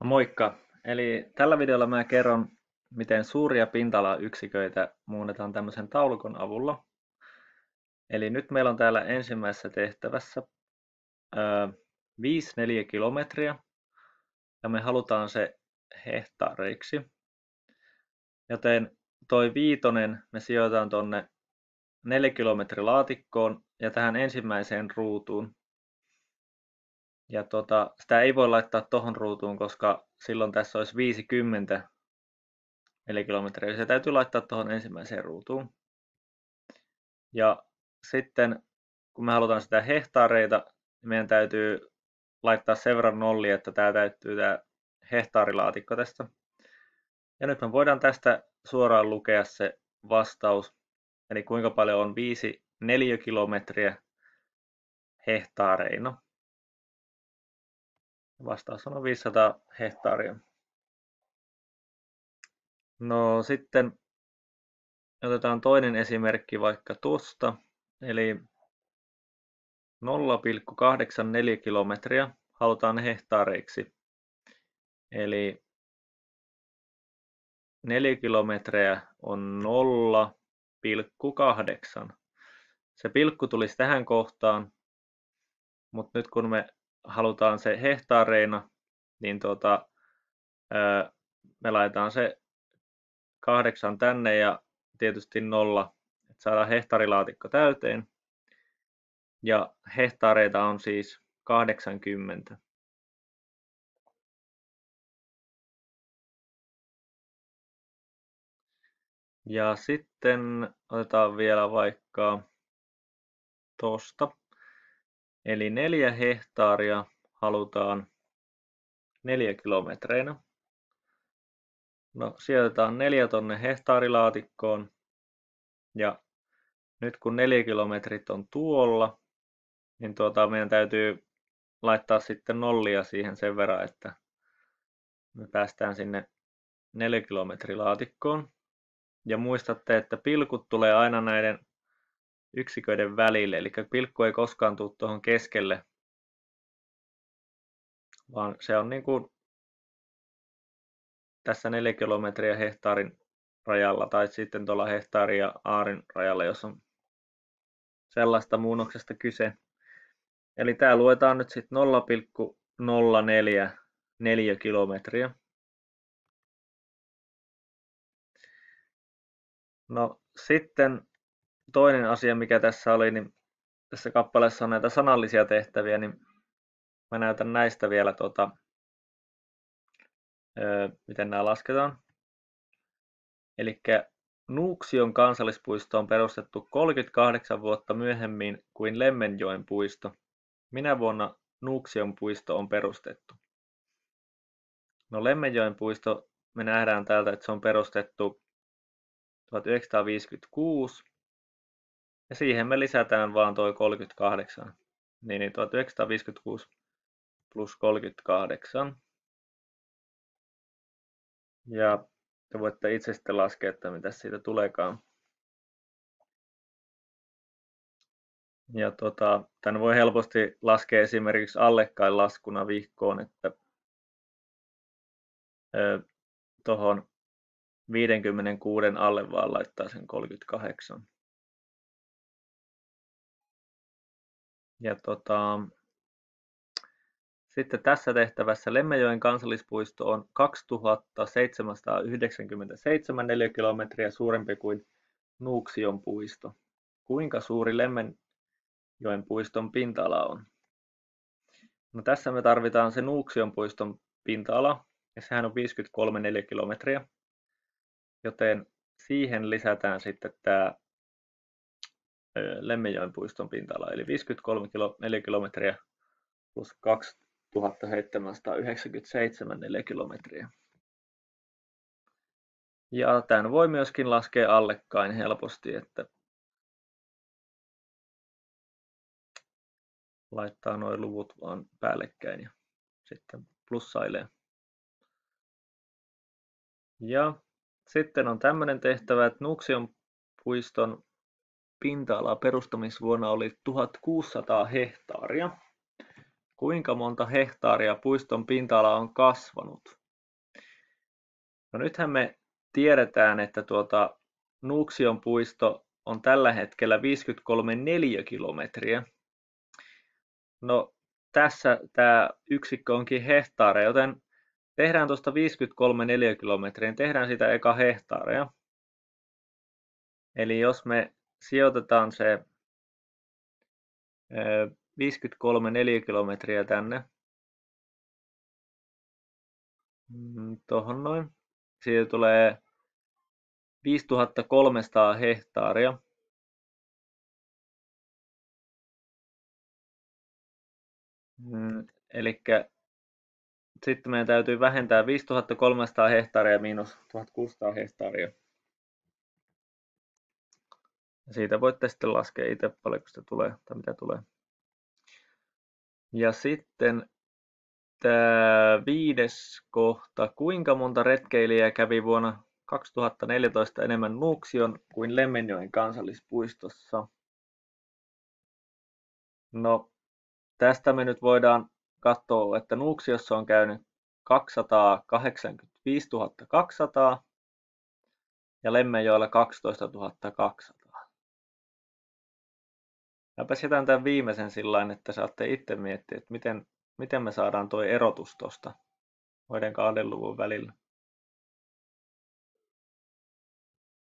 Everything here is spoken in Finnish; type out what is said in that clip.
No moikka! Eli tällä videolla mä kerron, miten suuria pinta-alayksiköitä muunnetaan tämmöisen taulukon avulla. Eli nyt meillä on täällä ensimmäisessä tehtävässä 5 neliökilometriä ja me halutaan se hehtaareiksi. Joten toi viitonen me sijoitetaan tonne 4 kilometrilaatikkoon ja tähän ensimmäiseen ruutuun. Ja sitä ei voi laittaa tohon ruutuun, koska silloin tässä olisi 50 neliökilometriä. Se täytyy laittaa tuohon ensimmäiseen ruutuun. Ja sitten kun me halutaan sitä hehtaareita, niin meidän täytyy laittaa sen verran nollia, että tämä täyttyy tämä hehtaarilaatikko tästä. Ja nyt me voidaan tästä suoraan lukea se vastaus, eli kuinka paljon on 5 neliökilometriä hehtaareina. Vastaus on 500 hehtaaria. No sitten otetaan toinen esimerkki vaikka tuosta, eli 0,84 kilometriä halutaan hehtaareiksi. Eli 4 kilometriä on 0,8. Se pilkku tulisi tähän kohtaan, mutta nyt kun me halutaan se hehtaareina, niin me laitetaan se 8 tänne ja tietysti 0, että saadaan hehtaarilaatikko täyteen. Ja hehtaareita on siis 80. Ja sitten otetaan vielä vaikka tosta. Eli 4 hehtaaria halutaan 4 kilometreinä. No sijoitetaan 4 tonne hehtaarilaatikkoon. Ja nyt kun 4 kilometrit on tuolla, niin meidän täytyy laittaa sitten nollia siihen sen verran, että me päästään sinne 4 kilometrilaatikkoon. Ja muistatte, että pilkut tulee aina näiden yksiköiden välille, eli pilkku ei koskaan tule tuohon keskelle, vaan se on niin kuin tässä 4 kilometriä hehtaarin rajalla tai sitten tuolla hehtaarin ja aarin rajalla, jos on sellaista muunnoksesta kyse. Eli tämä luetaan nyt sitten 0,04 neliökilometriä. No sitten toinen asia, mikä tässä oli, niin tässä kappaleessa on näitä sanallisia tehtäviä, niin mä näytän näistä vielä, miten nämä lasketaan. Eli Nuuksion kansallispuisto on perustettu 38 vuotta myöhemmin kuin Lemmenjoen puisto. Minä vuonna Nuuksion puisto on perustettu? No Lemmenjoen puisto, me nähdään täältä, että se on perustettu 1956. Ja siihen me lisätään vaan toi 38. Niin 1956 plus 38. Ja te voitte itse sitten laskea, että mitä siitä tuleekaan. Ja tämän voi helposti laskea esimerkiksi allekkain laskuna vihkoon, että tuohon 56 alle vaan laittaa sen 38. Ja sitten tässä tehtävässä Lemmenjoen kansallispuisto on 2797 neliökilometriä suurempi kuin Nuuksion puisto. Kuinka suuri Lemmenjoen puiston pinta-ala on? No tässä me tarvitaan se Nuuksion puiston pinta-ala, ja sehän on 53 neliökilometriä, joten siihen lisätään sitten tämä Lemmenjoen puiston pinta-ala, eli 53 neliökilometriä plus 2797 neliökilometriä. Ja tämän voi myöskin laskea allekkain helposti, että laittaa nuo luvut vaan päällekkäin ja sitten plussailee. Ja sitten on tämmöinen tehtävä, että Nuuksion puiston pinta-ala perustamisvuonna oli 1600 hehtaaria. kuinka monta hehtaaria puiston pinta-ala on kasvanut? No nythän me tiedetään, että Nuuksion puisto on tällä hetkellä 53 neliökilometriä. No tässä tämä yksikkö onkin hehtaareja, joten tehdään tuosta 53 neliökilometriä, niin tehdään sitä eka hehtaareja. Eli jos me sijoitetaan se 53 neliökilometriä tänne, tuohon noin, siitä tulee 5300 hehtaaria. Eli sitten meidän täytyy vähentää 5300 hehtaaria miinus 1600 hehtaaria. Ja siitä voitte sitten laskea itse paljonko sitä tulee tai mitä tulee. Ja sitten tämä 5. kohta. Kuinka monta retkeilijää kävi vuonna 2014 enemmän Nuuksion kuin Lemmenjoen kansallispuistossa? No, tästä me nyt voidaan katsoa, että Nuuksiossa on käynyt 285 200 ja Lemmenjoella 12 200. Mäpä jätän tämän viimeisen sillain, että saatte itse miettiä, että miten me saadaan tuo erotus tuosta noiden 2 luvun välillä.